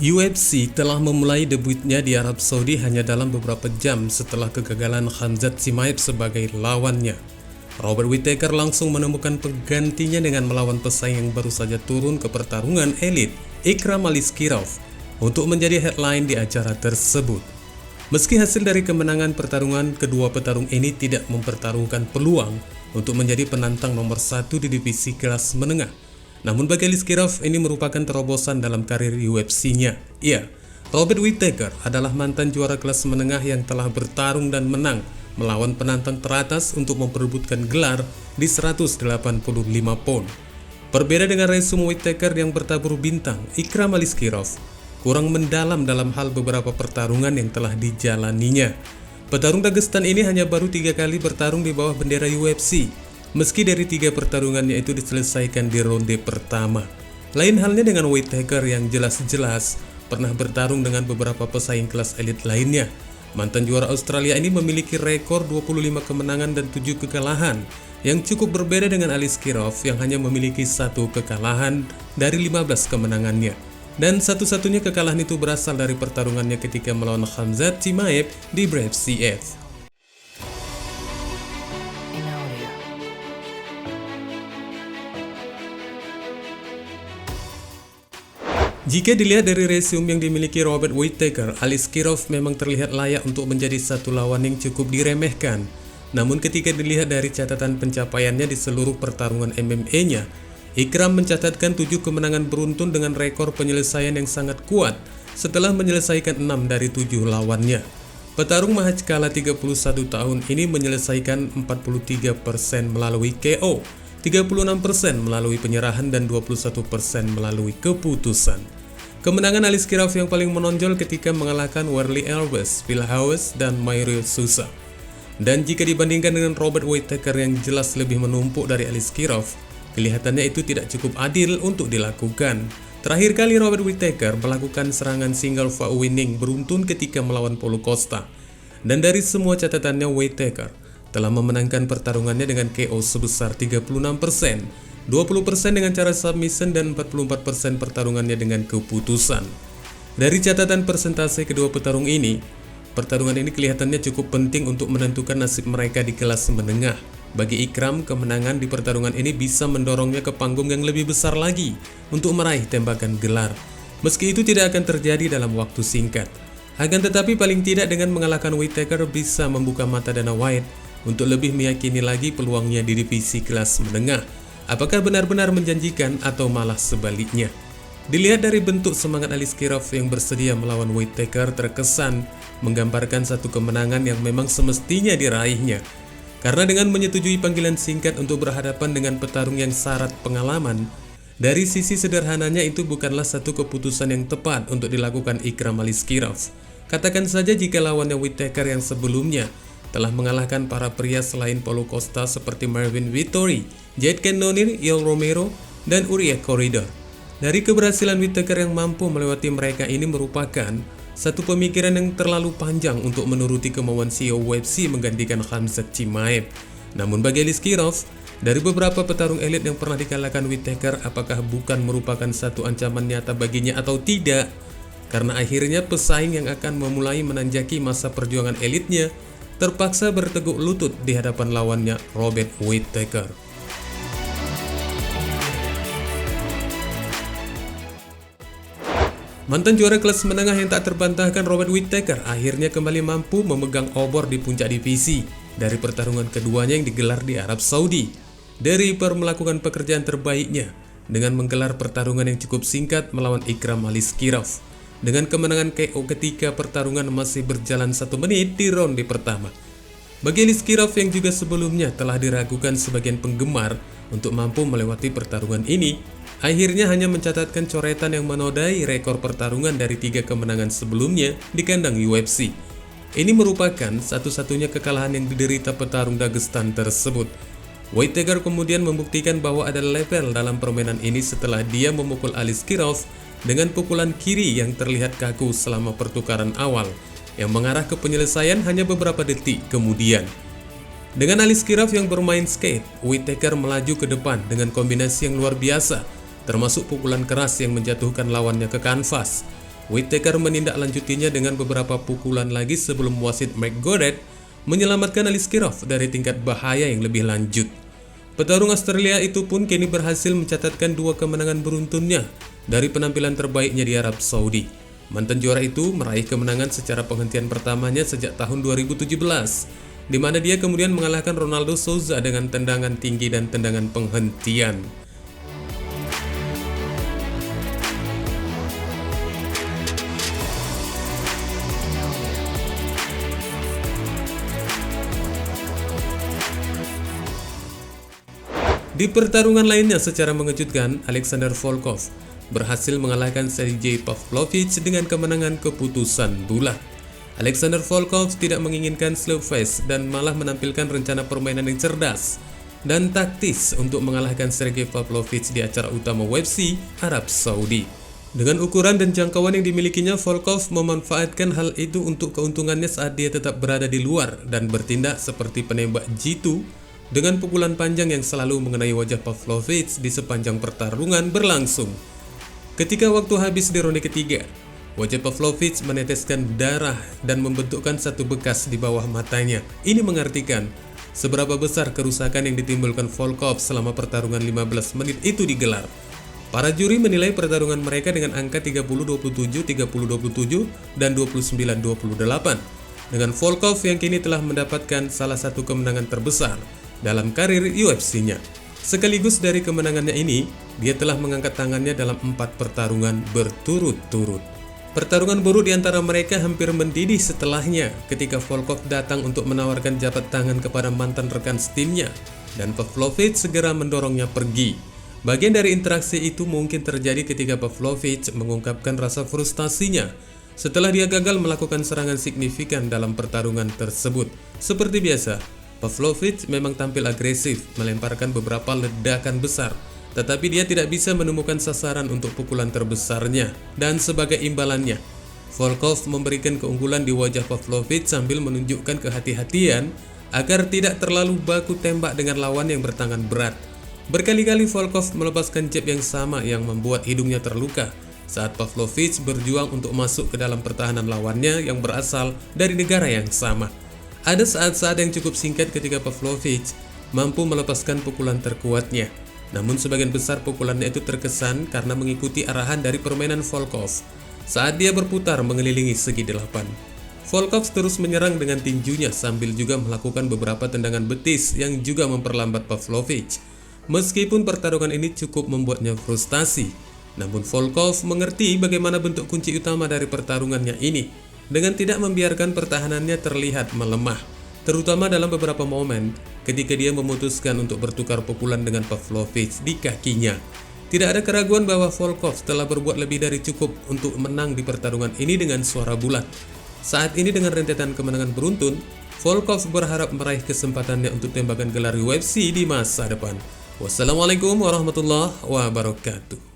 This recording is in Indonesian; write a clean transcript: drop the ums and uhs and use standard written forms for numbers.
UFC telah memulai debutnya di Arab Saudi hanya dalam beberapa jam setelah kegagalan Khamzat Chimaev sebagai lawannya. Robert Whittaker langsung menemukan penggantinya dengan melawan pesaing yang baru saja turun ke pertarungan elit, Ikram Aliskirov, untuk menjadi headline di acara tersebut. Meski hasil dari kemenangan pertarungan, kedua petarung ini tidak mempertaruhkan peluang untuk menjadi penantang nomor 1 di divisi kelas menengah. Namun bagi Aliskirov ini merupakan terobosan dalam karir UFC-nya. Ya, Robert Whittaker adalah mantan juara kelas menengah yang telah bertarung dan menang melawan penantang teratas untuk memperebutkan gelar di 185 pound. Berbeda dengan resume Whittaker yang bertabur bintang, Ikram Aliskirov kurang mendalam dalam hal beberapa pertarungan yang telah dijalaninya. Petarung Dagestan ini hanya baru 3 kali bertarung di bawah bendera UFC. Meski dari 3 pertarungannya itu diselesaikan di ronde pertama. Lain halnya dengan Whittaker yang jelas-jelas pernah bertarung dengan beberapa pesaing kelas elit lainnya. Mantan juara Australia ini memiliki rekor 25 kemenangan dan 7 kekalahan, yang cukup berbeda dengan Aliskirov yang hanya memiliki 1 kekalahan dari 15 kemenangannya. Dan satu-satunya kekalahan itu berasal dari pertarungannya ketika melawan Khamzat Chimaev di Brave CF. Jika dilihat dari resume yang dimiliki Robert Whittaker, Aliskirov memang terlihat layak untuk menjadi satu lawan yang cukup diremehkan. Namun ketika dilihat dari catatan pencapaiannya di seluruh pertarungan MMA-nya, Ikram mencatatkan 7 kemenangan beruntun dengan rekor penyelesaian yang sangat kuat setelah menyelesaikan 6 dari 7 lawannya. Petarung Mahachkala 31 tahun ini menyelesaikan 43% melalui KO, 36% melalui penyerahan dan 21% melalui keputusan. Kemenangan Aliskirov yang paling menonjol ketika mengalahkan Warlley Alves, Phil Hawes, dan Mario Sousa. Dan jika dibandingkan dengan Robert Whittaker yang jelas lebih menumpuk dari Aliskirov, kelihatannya itu tidak cukup adil untuk dilakukan. Terakhir kali Robert Whittaker melakukan serangan single fight winning beruntun ketika melawan Paulo Costa. Dan dari semua catatannya, Whittaker telah memenangkan pertarungannya dengan KO sebesar 36%, 20% dengan cara submission, dan 44% pertarungannya dengan keputusan. Dari catatan persentase kedua petarung ini, pertarungan ini kelihatannya cukup penting untuk menentukan nasib mereka di kelas menengah. Bagi Ikram, kemenangan di pertarungan ini bisa mendorongnya ke panggung yang lebih besar lagi untuk meraih tembakan gelar. Meski itu tidak akan terjadi dalam waktu singkat. Akan tetapi paling tidak dengan mengalahkan Whittaker bisa membuka mata Dana White untuk lebih meyakini lagi peluangnya di divisi kelas menengah. Apakah benar-benar menjanjikan atau malah sebaliknya? Dilihat dari bentuk semangat Aliskirov yang bersedia melawan Whittaker terkesan menggambarkan satu kemenangan yang memang semestinya diraihnya. Karena dengan menyetujui panggilan singkat untuk berhadapan dengan petarung yang syarat pengalaman, dari sisi sederhananya itu bukanlah satu keputusan yang tepat untuk dilakukan Ikram Aliskirov. Katakan saja jika lawannya Whittaker yang sebelumnya telah mengalahkan para pria selain Paulo Costa seperti Marvin Vettori, Jade Cannonier, Yoel Romero, dan Uriah Corridor. Dari keberhasilan Whittaker yang mampu melewati mereka ini merupakan satu pemikiran yang terlalu panjang untuk menuruti kemauan CEO UFC menggantikan Khamzat Chimaev. Namun bagi Aliskirov, dari beberapa petarung elit yang pernah dikalahkan Whittaker, apakah bukan merupakan satu ancaman nyata baginya atau tidak? Karena akhirnya pesaing yang akan memulai menanjaki masa perjuangan elitnya terpaksa berteguk lutut di hadapan lawannya Robert Whittaker. Mantan juara kelas menengah yang tak terbantahkan Robert Whittaker akhirnya kembali mampu memegang obor di puncak divisi dari pertarungan keduanya yang digelar di Arab Saudi. Draper melakukan pekerjaan terbaiknya dengan menggelar pertarungan yang cukup singkat melawan Ikram Aliskirov. Dengan kemenangan KO ketika pertarungan masih berjalan 1 menit di ronde pertama. Bagi Aliskirov yang juga sebelumnya telah diragukan sebagian penggemar untuk mampu melewati pertarungan ini, akhirnya hanya mencatatkan coretan yang menodai rekor pertarungan dari 3 kemenangan sebelumnya di kandang UFC. Ini merupakan satu-satunya kekalahan yang diderita petarung Dagestan tersebut. Whittaker kemudian membuktikan bahwa ada level dalam permainan ini setelah dia memukul Aliskirov dengan pukulan kiri yang terlihat kaku selama pertukaran awal, yang mengarah ke penyelesaian hanya beberapa detik kemudian. Dengan Aliskirov yang bermain skate, Whittaker melaju ke depan dengan kombinasi yang luar biasa, termasuk pukulan keras yang menjatuhkan lawannya ke kanvas. Whittaker menindaklanjutinya dengan beberapa pukulan lagi sebelum wasit Mike Goddard menyelamatkan Aliskerov dari tingkat bahaya yang lebih lanjut. Petarung Australia itu pun kini berhasil mencatatkan 2 kemenangan beruntunnya dari penampilan terbaiknya di Arab Saudi. Mantan juara itu meraih kemenangan secara penghentian pertamanya sejak tahun 2017, di mana dia kemudian mengalahkan Ronaldo Souza dengan tendangan tinggi dan tendangan penghentian. Di pertarungan lainnya secara mengejutkan, Alexander Volkov berhasil mengalahkan Sergey Pavlovich dengan kemenangan keputusan bulat. Alexander Volkov tidak menginginkan slow face dan malah menampilkan rencana permainan yang cerdas dan taktis untuk mengalahkan Sergey Pavlovich di acara utama UFC Arab Saudi. Dengan ukuran dan jangkauan yang dimilikinya, Volkov memanfaatkan hal itu untuk keuntungannya saat dia tetap berada di luar dan bertindak seperti penembak jitu dengan pukulan panjang yang selalu mengenai wajah Pavlovich di sepanjang pertarungan berlangsung. Ketika waktu habis di ronde ketiga, wajah Pavlovich meneteskan darah dan membentukkan satu bekas di bawah matanya. Ini mengartikan seberapa besar kerusakan yang ditimbulkan Volkov selama pertarungan 15 menit itu digelar. Para juri menilai pertarungan mereka dengan angka 30-27, 30-27, dan 29-28. Dengan Volkov yang kini telah mendapatkan salah satu kemenangan terbesar dalam karir UFC-nya. Sekaligus dari kemenangannya ini, dia telah mengangkat tangannya dalam 4 pertarungan berturut-turut. Pertarungan buruk di antara mereka hampir mendidih setelahnya ketika Volkov datang untuk menawarkan jabat tangan kepada mantan rekan setimnya dan Pavlovich segera mendorongnya pergi. Bagian dari interaksi itu mungkin terjadi ketika Pavlovich mengungkapkan rasa frustasinya setelah dia gagal melakukan serangan signifikan dalam pertarungan tersebut. Seperti biasa, Pavlovich memang tampil agresif, melemparkan beberapa ledakan besar, tetapi dia tidak bisa menemukan sasaran untuk pukulan terbesarnya. Dan sebagai imbalannya, Volkov memberikan keunggulan di wajah Pavlovich sambil menunjukkan kehati-hatian agar tidak terlalu baku tembak dengan lawan yang bertangan berat. Berkali-kali Volkov melepaskan jab yang sama yang membuat hidungnya terluka saat Pavlovich berjuang untuk masuk ke dalam pertahanan lawannya yang berasal dari negara yang sama. Ada saat-saat yang cukup singkat ketika Pavlovich mampu melepaskan pukulan terkuatnya. Namun sebagian besar pukulannya itu terkesan karena mengikuti arahan dari permainan Volkov saat dia berputar mengelilingi segi 8. Volkov terus menyerang dengan tinjunya sambil juga melakukan beberapa tendangan betis yang juga memperlambat Pavlovich. Meskipun pertarungan ini cukup membuatnya frustasi, namun Volkov mengerti bagaimana bentuk kunci utama dari pertarungannya ini dengan tidak membiarkan pertahanannya terlihat melemah, terutama dalam beberapa momen ketika dia memutuskan untuk bertukar pukulan dengan Pavlovich di kakinya. Tidak ada keraguan bahwa Volkov telah berbuat lebih dari cukup untuk menang di pertarungan ini dengan suara bulat. Saat ini dengan rentetan kemenangan beruntun, Volkov berharap meraih kesempatannya untuk tembakan gelar UFC di masa depan. Wassalamualaikum warahmatullahi wabarakatuh.